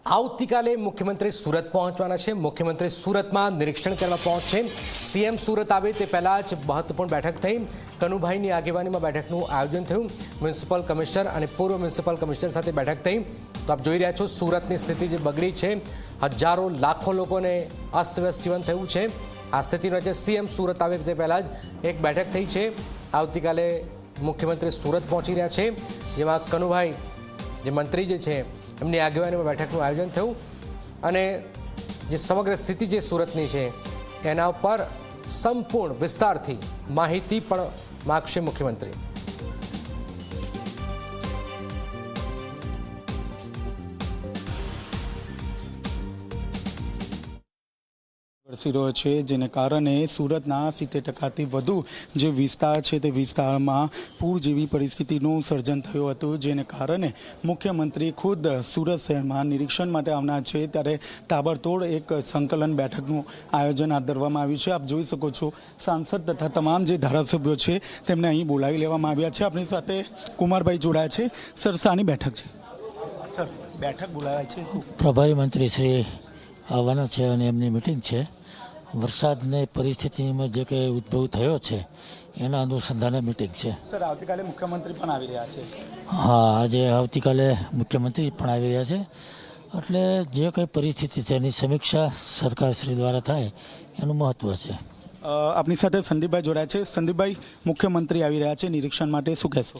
આવતીકાલે મુખ્યમંત્રી સુરત પહોંચવાના છે। મુખ્યમંત્રી સુરતમાં નિરીક્ષણ કરવા પહોંચશે। સીએમ સુરત આવે તે પહેલા જ મહત્વપૂર્ણ બેઠક થઈ। કનુભાઈની આગેવાનીમાં બેઠકનું આયોજન થયું। મ્યુનિસિપલ કમિશનર અને પૂર્વ મ્યુનિસિપલ કમિશનર સાથે બેઠક થઈ। તો આપ જોઈ રહ્યા છો સુરતની સ્થિતિ જે બગડી છે, હજારો લાખો લોકોને અસ્તવ્યસ્ત જીવન થયું છે। આ સ્થિતિનો જે સીએમ સુરત આવે તે પહેલા જ એક બેઠક થઈ છે। આવતીકાલે મુખ્યમંત્રી સુરત પહોંચી રહ્યા છે, જેમાં કનુભાઈ જે મંત્રી જે છે એમની આગેવાનીમાં બેઠકનું આયોજન થયું અને જે સમગ્ર સ્થિતિ જે સુરતની છે એના ઉપર સંપૂર્ણ વિસ્તારથી માહિતી પણ માગશે મુખ્યમંત્રી। વરસી રહ્યો છે, જેને કારણે સુરતના 70%થી વધુ જે વિસ્તાર છે તે વિસ્તારમાં પૂર જેવી પરિસ્થિતિનું સર્જન થયું હતું, જેને કારણે મુખ્યમંત્રી ખુદ સુરત શહેરમાં નિરીક્ષણ માટે આવનાર છે। ત્યારે તાબડતોડ એક સંકલન બેઠકનું આયોજન હાથ ધરવામાં આવ્યું છે। આપ જોઈ શકો છો સાંસદ તથા તમામ જે ધારાસભ્યો છે તેમને અહીં બોલાવી લેવામાં આવ્યા છે। આપણી સાથે કુમારભાઈ જોડાયા છે। સર, શાની બેઠક છે? સર, બેઠક બોલાવ્યા છે? પ્રભારી મંત્રી શ્રી આવવાના છે અને એમની મિટિંગ છે। વરસાદની પરિસ્થિતિમાં જે કંઈ ઉદ્ભવ થયો છે એના અનુસંધાને મિટિંગ છે। સર, આવતીકાલે મુખ્યમંત્રી પણ આવી રહ્યા છે? હા, આજે આવતીકાલે મુખ્યમંત્રી પણ આવી રહ્યા છે, એટલે જે કંઈ પરિસ્થિતિ છે એની સમીક્ષા સરકારશ્રી દ્વારા થાય એનું મહત્ત્વ છે। આપણી સાથે સંદીપભાઈ જોડાયા છે। સંદીપભાઈ, મુખ્યમંત્રી આવી રહ્યા છે નિરીક્ષણ માટે, શું કહેશો?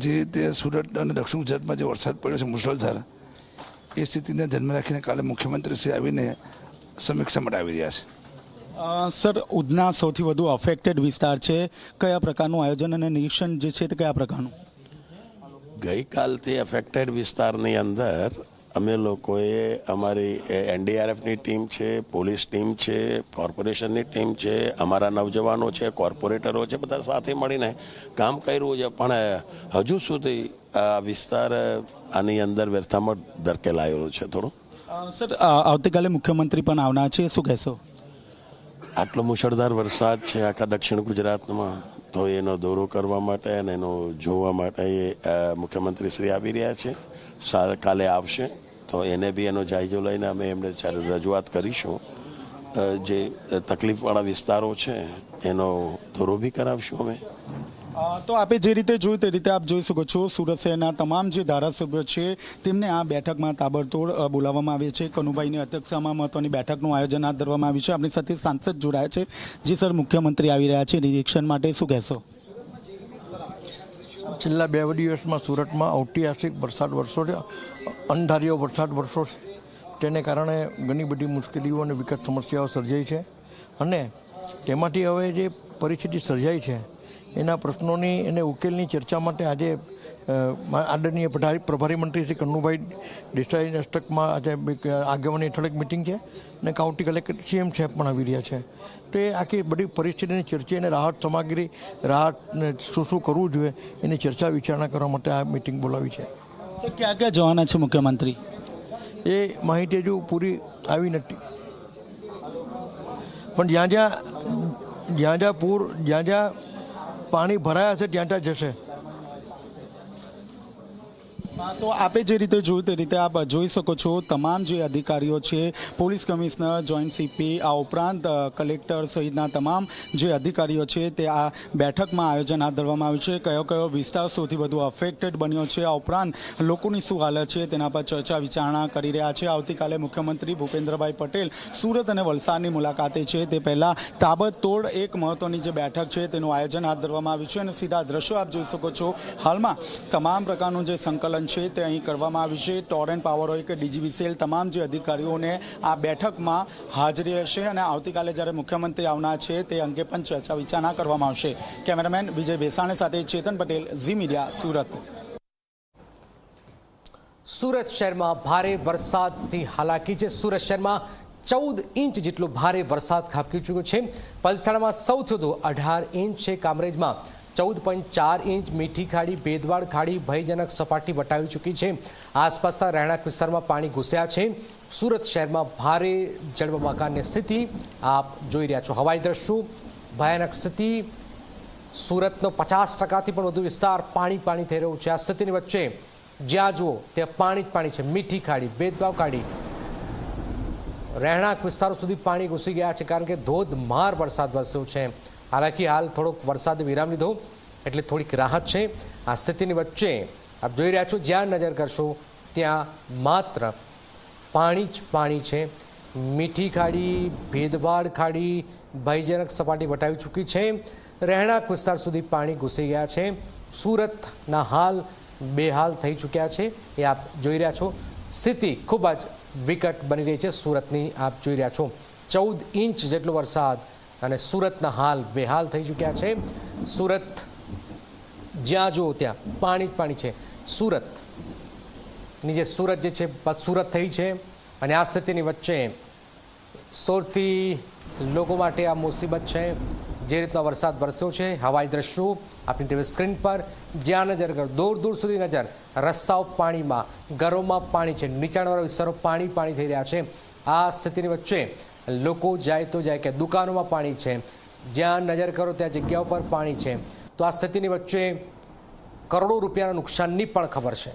જે તે સુરત અને દક્ષિણ ગુજરાતમાં જે વરસાદ પડ્યો છે મુશળધાર, એ સ્થિતિને ધ્યાનમાં રાખીને કાલે મુખ્યમંત્રી શ્રી આવીને સમીક્ષા માટે આવી રહ્યા છે। સર, ઉધના સૌથી વધુ અફેક્ટેડ વિસ્તાર છે, કયા પ્રકારનું આયોજન અને નિરીક્ષણ જે છે તે કયા પ્રકારનું? ગઈકાલથી અફેક્ટેડ વિસ્તારની અંદર અમે લોકોએ અમારી એનડીઆરએફની ટીમ છે, પોલીસ ટીમ છે, કોર્પોરેશનની ટીમ છે, અમારા નવજવાનો છે, કોર્પોરેટરો છે, બધા સાથે મળીને કામ કર્યું છે। પણ હજુ સુધી આ વિસ્તાર આની અંદર વ્યર્થામાં ધકેલાયેલો છે થોડો। સર, આવતીકાલે મુખ્યમંત્રી પણ આવનાર છે, શું કહેશો? આટલો મુશળધાર વરસાદ છે આખા દક્ષિણ ગુજરાતમાં, તો એનો દોરો કરવા માટે અને એનો જોવા માટે મુખ્યમંત્રી શ્રી આવી રહ્યા છે। કાલે આવશે તો એને બી એનો જાયજો લઈને અમે એમને રજૂઆત કરીશું। જે તકલીફવાળા વિસ્તારો છે એનો દોરો બી કરાવશું અમે। તો આપે જે રીતે જોયું તે રીતે આપ જોઈ શકો છો સુરત શહેરના તમામ જે ધારાસભ્યો છે તેમને આ બેઠકમાં તાબડતોડ બોલાવવામાં આવે છે। કનુભાઈની અધ્યક્ષતામાં મહત્વની બેઠકનું આયોજન હાથ ધરવામાં આવ્યું છે। આપણી સાથે સાંસદ જોડાયા છે। જી સર, મુખ્યમંત્રી આવી રહ્યા છે નિરીક્ષણ માટે, શું કહેશો? છેલ્લા 2 દિવસમાં સુરતમાં ઐતિહાસિક વરસાદ વરસો છે, અણધાર્યો વરસાદ વરસો છે, તેને કારણે ઘણી બધી મુશ્કેલીઓ અને વિકટ સમસ્યાઓ સર્જાઈ છે અને તેમાંથી હવે જે પરિસ્થિતિ સર્જાઈ છે એના પ્રશ્નોની અને ઉકેલની ચર્ચા માટે આજે આદરણીય પ્રભારી મંત્રી શ્રી કનુભાઈ દેસાઈના હસ્તકમાં આજે આગેવાની હેઠળ એક મિટિંગ છે અને આવતીકાલે સીએમ સાહેબ પણ આવી રહ્યા છે। તો એ આખી બધી પરિસ્થિતિની ચર્ચા અને રાહત સામગ્રી, રાહત શું કરવું જોઈએ એની ચર્ચા વિચારણા કરવા માટે આ મિટિંગ બોલાવી છે। સર, ક્યાં ક્યાં જવાના છે મુખ્યમંત્રી? એ માહિતી હજુ પૂરી આવી નથી, પણ જ્યાં જ્યાં પાણી ભરાયા છે ત્યાં ત્યાં જશે। તો આપે જે રીતે જોયું તે રીતે આપ જોઈ શકો છો તમામ જે અધિકારીઓ છે, પોલીસ કમિશનર, જોઈન્ટ સીપી, આ ઉપરાંત કલેક્ટર સહિતના તમામ જે અધિકારીઓ છે તે આ બેઠકમાં આયોજન હાથ ધરવામાં આવ્યું છે। કયો કયો વિસ્તાર સૌથી વધુ અફેક્ટેડ બન્યો છે, આ ઉપરાંત લોકોની શું હાલત છે તેના પર ચર્ચા વિચારણા કરી રહ્યા છે। આવતીકાલે મુખ્યમંત્રી ભૂપેન્દ્રભાઈ પટેલ સુરત અને વલસાડની મુલાકાતે છે તે પહેલાં તાબડતોડ એક મહત્વની જે બેઠક છે તેનું આયોજન હાથ ધરવામાં આવ્યું છે અને સીધા દ્રશ્યો આપ જોઈ શકો છો। હાલમાં તમામ પ્રકારનું જે સંકલન છે તે અહીં કરવામાં આવ્યું છે। ટોરેન્ટ પાવર હોય કે ડીજીવીસીએલ, તમામ જે અધિકારીઓને આ બેઠકમાં હાજરી હશે અને આવતીકાલે જ્યારે મુખ્યમંત્રી આવનાર છે તે અંગે પણ ચર્ચા વિચારણા કરવામાં આવશે। કેમેરામેન વિજય બેસાણી સાથે ચેતન પટેલ, ઝી મીડિયા, સુરત। સુરત શહેરમાં ભારે વરસાદથી હાલાકી છે। સુરત શહેરમાં 14 ઇંચ જેટલો ભારે વરસાદ ખાબકી ચૂક્યો છે। પલસાણામાં સૌથી વધુ 18 ઇંચ છે। કામરેજમાં 14.4 ઇંચ। મીઠી ખાડી, ભેદવાડ ખાડી ભયજનક સપાટી વટાવી ચૂકી છે। આસપાસના રહેણાંક વિસ્તારમાં પાણી ઘૂસ્યા છે। સુરત શહેરમાં ભારે જળબંબાકારની સ્થિતિ આપ જોઈ રહ્યા છો। હવાઈ દ્રશ્યો, ભયાનક સ્થિતિ। સુરતનો 50%થી પણ વધુ વિસ્તાર પાણી થઈ રહ્યું છે। આ સ્થિતિની વચ્ચે જ્યાં જુઓ ત્યાં પાણી જ પાણી છે. મીઠી ખાડી, ભેદભાવ ખાડી, રહેણાંક વિસ્તારો સુધી પાણી ઘૂસી ગયા છે કારણ કે ધોધમાર વરસાદ વરસ્યો છે. હાલાકી હાલ થોડોક વરસાદે વિરામ લીધો એટલે થોડીક રાહત છે. આ સ્થિતિની વચ્ચે આપ જોઈ રહ્યા છો, જ્યાં નજર કરશો ત્યાં માત્ર પાણી જ પાણી છે. મીઠી ખાડી, ભેદભાવ ખાડી ભયજનક સપાટી વટાવી ચૂકી છે. રહેણાંક વિસ્તાર સુધી પાણી ઘૂસી ગયા છે. સુરતના હાલ બેહાલ થઈ ચૂક્યા છે એ આપ જોઈ રહ્યા છો. સ્થિતિ ખૂબ જ વિકટ બની રહી છે સુરતની. આપ જોઈ રહ્યા છો 14 ઇંચ જેટલો વરસાદ અને સુરતના હાલ બેહાલ થઈ ચૂક્યા છે. સુરત જ્યાં જુઓ ત્યાં પાણી જ પાણી છે. સુરતની જે સુરત જે છે સુરત થઈ છે અને આ સ્થિતિની વચ્ચે સુરતી લોકો માટે આ મુસીબત છે. જે રીતના વરસાદ વરસ્યો છે, હવાઈ દ્રશ્યો આપણી ટીવી સ્ક્રીન પર, જ્યાં નજર કરો દૂર દૂર સુધી નજર, રસ્તાઓ પાણીમાં, ઘરોમાં પાણી છે, નીચાણવાળા વિસ્તારો પાણી પાણી થઈ રહ્યા છે. આ સ્થિતિની વચ્ચે લોકો જાય તો જાય કે દુકાનોમાં પાણી છે, જ્યાં નજર કરો ત્યાં જગ્યાઓ પર પાણી છે. તો આ સ્થિતિની વચ્ચે કરોડો રૂપિયાના નુકસાનની પણ ખબર છે.